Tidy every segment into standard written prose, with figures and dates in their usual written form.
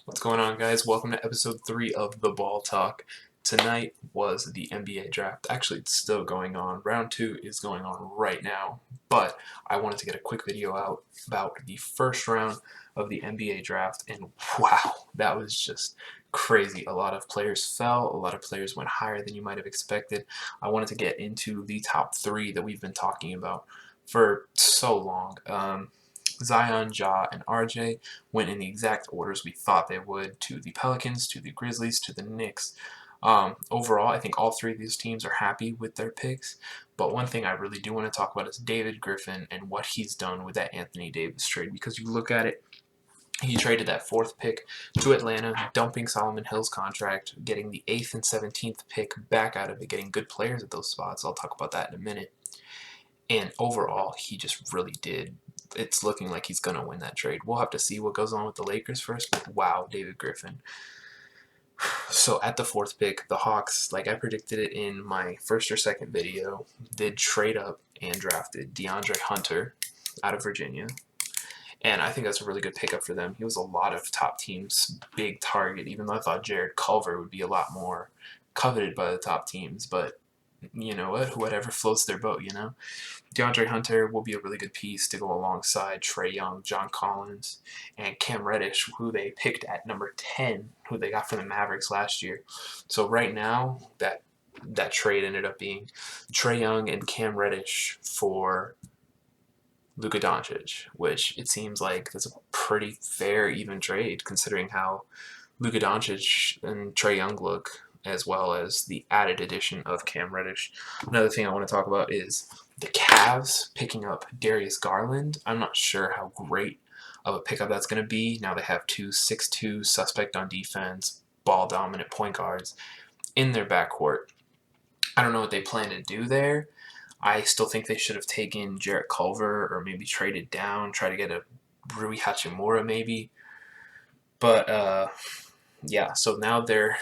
What's going on, guys? Welcome to episode 3 of The Ball Talk. Tonight was the NBA draft. Actually, it's still going on. Round 2 is going on right now. But I wanted to get a quick video out about the first round of the NBA draft. And wow, that was just crazy. A lot of players fell. A lot of players went higher than you might have expected. I wanted to get into the top 3 that we've been talking about for so long. Zion, Ja, and RJ went in the exact orders we thought they would, to the Pelicans, to the Grizzlies, to the Knicks. Overall, I think all three of these teams are happy with their picks, but one thing I really do want to talk about is David Griffin and what he's done with that Anthony Davis trade, because you look at it, he traded that 4th pick to Atlanta, dumping Solomon Hill's contract, getting the 8th and 17th pick back out of it, getting good players at those spots. I'll talk about that in a minute. And overall, he just really did. It's looking like he's going to win that trade. We'll have to see what goes on with the Lakers first, but wow, David Griffin. So at the 4th pick, the Hawks, like I predicted it in my first or second video, did trade up and drafted DeAndre Hunter out of Virginia. And I think that's a really good pickup for them. He was a lot of top teams' big target, even though I thought Jared Culver would be a lot more coveted by the top teams. But you know what? Whatever floats their boat, you know? DeAndre Hunter will be a really good piece to go alongside Trae Young, John Collins, and Cam Reddish, who they picked at number 10, who they got from the Mavericks last year. So right now, that trade ended up being Trae Young and Cam Reddish for Luka Doncic, which it seems like that's a pretty fair, even trade considering how Luka Doncic and Trae Young look, as well as the added addition of Cam Reddish. Another thing I want to talk about is the Cavs picking up Darius Garland. I'm not sure how great of a pickup that's going to be. Now they have two 6'2" suspect on defense, ball dominant point guards in their backcourt. I don't know what they plan to do there. I still think they should have taken Jarrett Culver or maybe traded down, try to get a Rui Hachimura maybe. But yeah, so now they're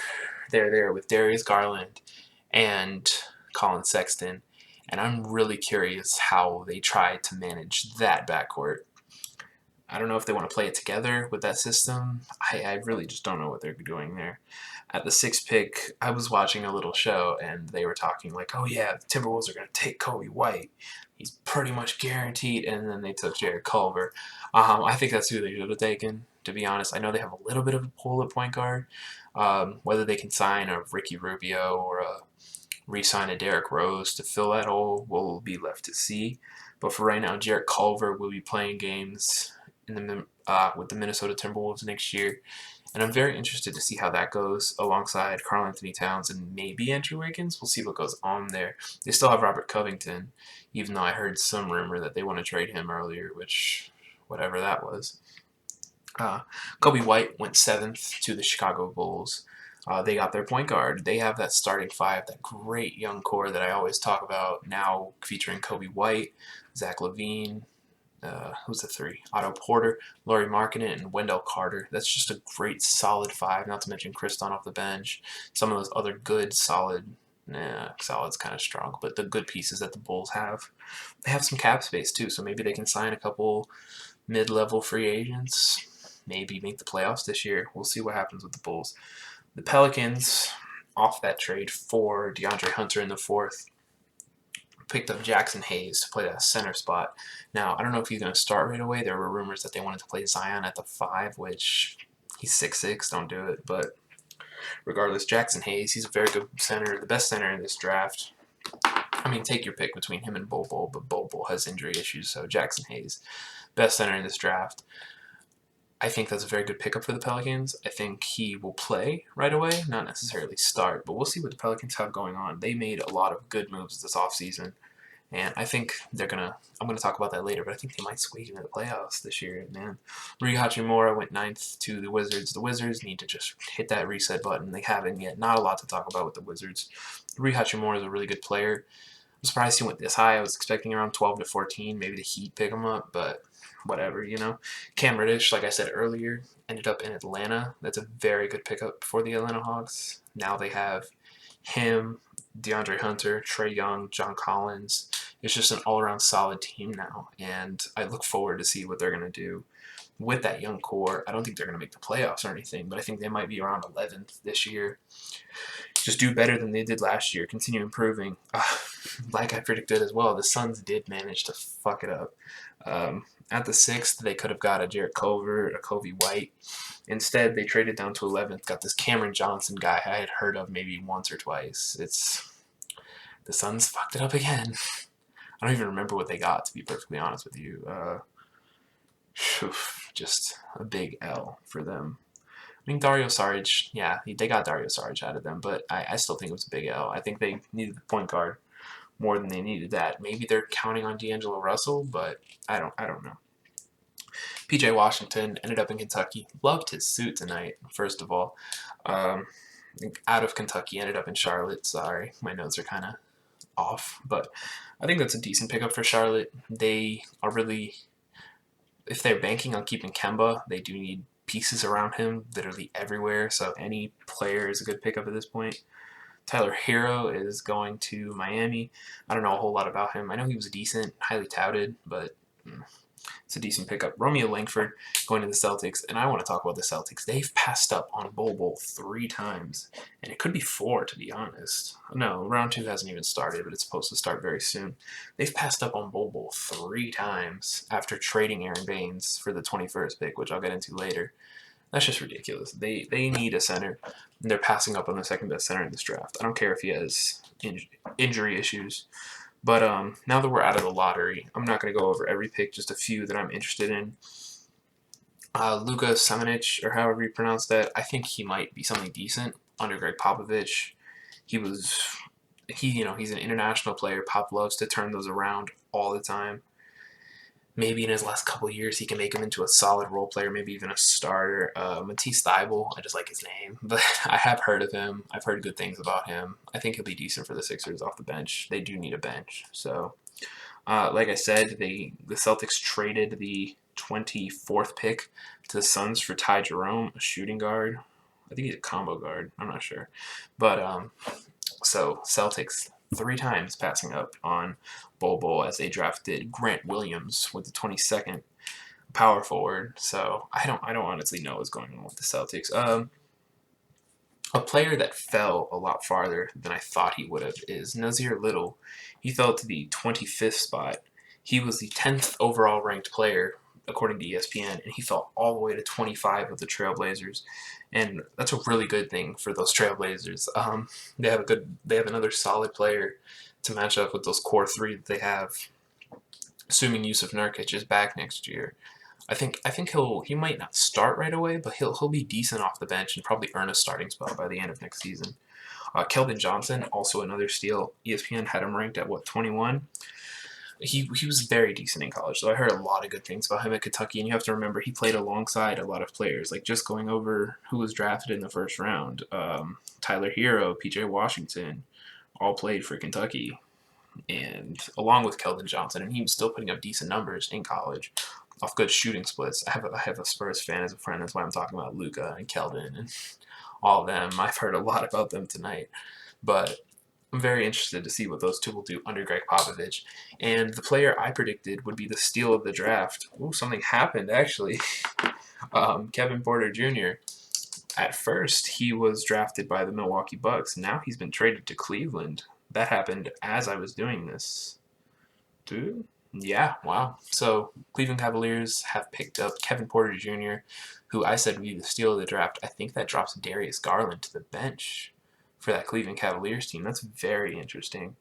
there with Darius Garland and Colin Sexton, and I'm really curious how they try to manage that backcourt. I don't know if they want to play it together with that system. I really just don't know what they're doing there. At the 6th pick, I was watching a little show, and they were talking like, oh yeah, the Timberwolves are going to take Kobe White. He's pretty much guaranteed, and then they took Jared Culver. I think that's who they should have taken, to be honest. I know they have a little bit of a pull at point guard. Whether they can sign a Ricky Rubio or re-sign a Derrick Rose to fill that hole will be left to see. But for right now, Jarrett Culver will be playing games with the Minnesota Timberwolves next year, and I'm very interested to see how that goes alongside Karl-Anthony Towns and maybe Andrew Wiggins. We'll see what goes on there. They still have Robert Covington, even though I heard some rumor that they want to trade him earlier, which whatever that was. Kobe White went 7th to the Chicago Bulls. They got their point guard. They have that starting 5, that great young core that I always talk about, now featuring Kobe White, Zach LaVine, who's the 3? Otto Porter, Lauri Markkanen, and Wendell Carter. That's just a great, solid 5, not to mention Kriston off the bench. Some of those other good, solid, solid's kind of strong, but the good pieces that the Bulls have. They have some cap space, too, so maybe they can sign a couple mid-level free agents, maybe make the playoffs this year. We'll see what happens with the Bulls. The Pelicans, off that trade for DeAndre Hunter in the 4th, picked up Jackson Hayes to play that center spot. Now, I don't know if he's going to start right away. There were rumors that they wanted to play Zion at the 5, which he's 6'6", don't do it. But regardless, Jackson Hayes, he's a very good center, the best center in this draft. I mean, take your pick between him and Bol Bol, but Bol Bol has injury issues, so Jackson Hayes, best center in this draft. I think that's a very good pickup for the Pelicans. I think he will play right away, not necessarily start, but we'll see what the Pelicans have going on. They made a lot of good moves this offseason, and I think they're going to – I'm going to talk about that later, but I think they might squeak into the playoffs this year, man. Rui Hachimura went 9th to the Wizards. The Wizards need to just hit that reset button. They haven't yet. Not a lot to talk about with the Wizards. Rui Hachimura is a really good player. I'm surprised he went this high. I was expecting around 12 to 14. Maybe the Heat pick him up, but whatever, you know. Cam Reddish, like I said earlier, ended up in Atlanta. That's a very good pickup for the Atlanta Hawks. Now they have him, DeAndre Hunter, Trae Young, John Collins. It's just an all-around solid team now, and I look forward to see what they're going to do with that young core, I don't think they're going to make the playoffs or anything, but I think they might be around 11th this year. Just do better than they did last year. Continue improving. Like I predicted as well, the Suns did manage to fuck it up. At the 6th, they could have got a Jarrett Culver, a Kobe White. Instead, they traded down to 11th, got this Cameron Johnson guy I had heard of maybe once or twice. The Suns fucked it up again. I don't even remember what they got, to be perfectly honest with you. Just a big L for them. I mean, Dario Saric, yeah, they got Dario Saric out of them, but I still think it was a big L. I think they needed the point guard more than they needed that. Maybe they're counting on D'Angelo Russell, but I don't know. PJ Washington ended up in Kentucky. Loved his suit tonight, first of all. Out of Kentucky, ended up in Charlotte. Sorry, my notes are kind of off, but I think that's a decent pickup for Charlotte. They are really, if they're banking on keeping Kemba, they do need pieces around him literally everywhere, so any player is a good pickup at this point. Tyler Hero is going to Miami. I don't know a whole lot about him. I know he was decent, highly touted, but it's a decent pickup. Romeo Langford going to the Celtics, and I want to talk about the Celtics. They've passed up on Bol Bol 3 times, and it could be 4 to be honest. No, round 2 hasn't even started, but it's supposed to start very soon. They've passed up on Bol Bol 3 times after trading Aaron Baines for the 21st pick, which I'll get into later. That's just ridiculous. They need a center, and they're passing up on the second best center in this draft. I don't care if he has injury issues. But now that we're out of the lottery, I'm not going to go over every pick, just a few that I'm interested in. Luka Samanic, or however you pronounce that, I think he might be something decent under Greg Popovich. He's an international player. Pop loves to turn those around all the time. Maybe in his last couple of years, he can make him into a solid role player, maybe even a starter. Matisse Thybulle, I just like his name, but I have heard of him. I've heard good things about him. I think he'll be decent for the Sixers off the bench. They do need a bench. So, like I said, the Celtics traded the 24th pick to the Suns for Ty Jerome, a shooting guard. I think he's a combo guard. I'm not sure. But so Celtics 3 times passing up on Bol Bol as they drafted Grant Williams with the 22nd power forward. So I don't honestly know what's going on with the Celtics. A player that fell a lot farther than I thought he would have is Nasir Little. He fell to the 25th spot. He was the 10th overall ranked player according to ESPN, and he fell all the way to 25 of the Trailblazers, and that's a really good thing for those Trailblazers. They have another solid player to match up with those core 3 that they have, assuming Yusuf Nurkic is back next year. I think he might not start right away, but he'll be decent off the bench and probably earn a starting spot by the end of next season. Keldon Johnson, also another steal. ESPN had him ranked at 21. He was very decent in college, so I heard a lot of good things about him at Kentucky, and you have to remember he played alongside a lot of players, like just going over who was drafted in the first round. Tyler Hero, PJ Washington, all played for Kentucky, and along with Keldon Johnson, and he was still putting up decent numbers in college off good shooting splits. I have a Spurs fan as a friend, that's why I'm talking about Luka and Keldon and all of them. I've heard a lot about them tonight, but I'm very interested to see what those two will do under Greg Popovich. And the player I predicted would be the steal of the draft. Ooh, something happened, actually. Kevin Porter Jr. At first, he was drafted by the Milwaukee Bucks. Now he's been traded to Cleveland. That happened as I was doing this. Dude? Yeah, wow. So, Cleveland Cavaliers have picked up Kevin Porter Jr., who I said would be the steal of the draft. I think that drops Darius Garland to the bench for that Cleveland Cavaliers team. That's very interesting.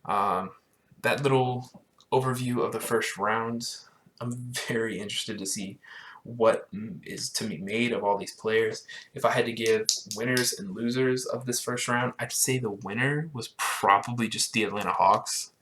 That little overview of the first round, I'm very interested to see what is to be made of all these players. If I had to give winners and losers of this first round, I'd say the winner was probably just the Atlanta Hawks.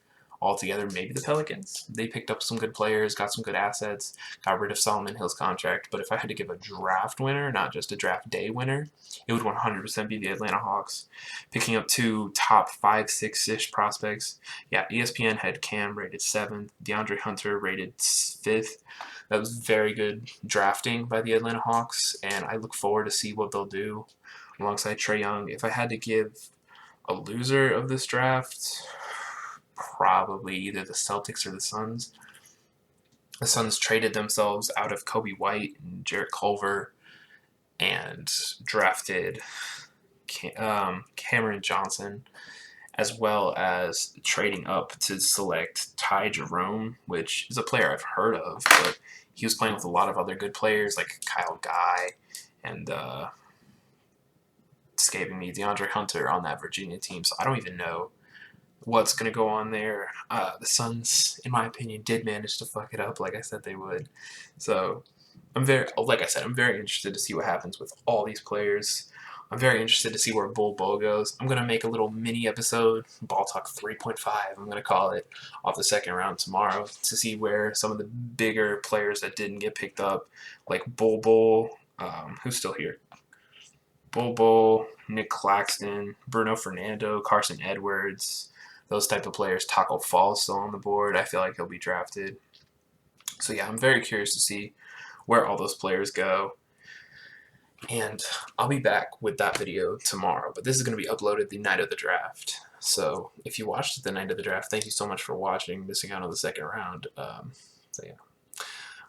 Altogether, maybe the Pelicans. They picked up some good players, got some good assets, got rid of Solomon Hill's contract. But if I had to give a draft winner, not just a draft day winner, it would 100% be the Atlanta Hawks. Picking up 2 top 5, 6-ish prospects. Yeah, ESPN had Cam rated 7th, DeAndre Hunter rated 5th. That was very good drafting by the Atlanta Hawks, and I look forward to see what they'll do alongside Trae Young. If I had to give a loser of this draft, probably either the Celtics or the Suns. The Suns traded themselves out of Kobe White and Jarrett Culver and drafted Cameron Johnson, as well as trading up to select Ty Jerome, which is a player I've heard of, but he was playing with a lot of other good players like Kyle Guy and escaping me, DeAndre Hunter on that Virginia team. So I don't even know what's going to go on there. The Suns, in my opinion, did manage to fuck it up like I said they would. So like I said, I'm very interested to see what happens with all these players. I'm very interested to see where Bull Bull goes. I'm going to make a little mini episode, Ball Talk 3.5, I'm going to call it, off the second round tomorrow to see where some of the bigger players that didn't get picked up, like Bull Bull, who's still here? Bull Bull, Nick Claxton, Bruno Fernando, Carson Edwards, those type of players. Taco Fall still on the board. I feel like he'll be drafted. So yeah, I'm very curious to see where all those players go. And I'll be back with that video tomorrow. But this is going to be uploaded the night of the draft. So if you watched the night of the draft, thank you so much for watching, missing out on the second round. So yeah,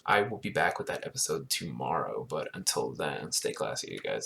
I will be back with that episode tomorrow. But until then, stay classy, you guys.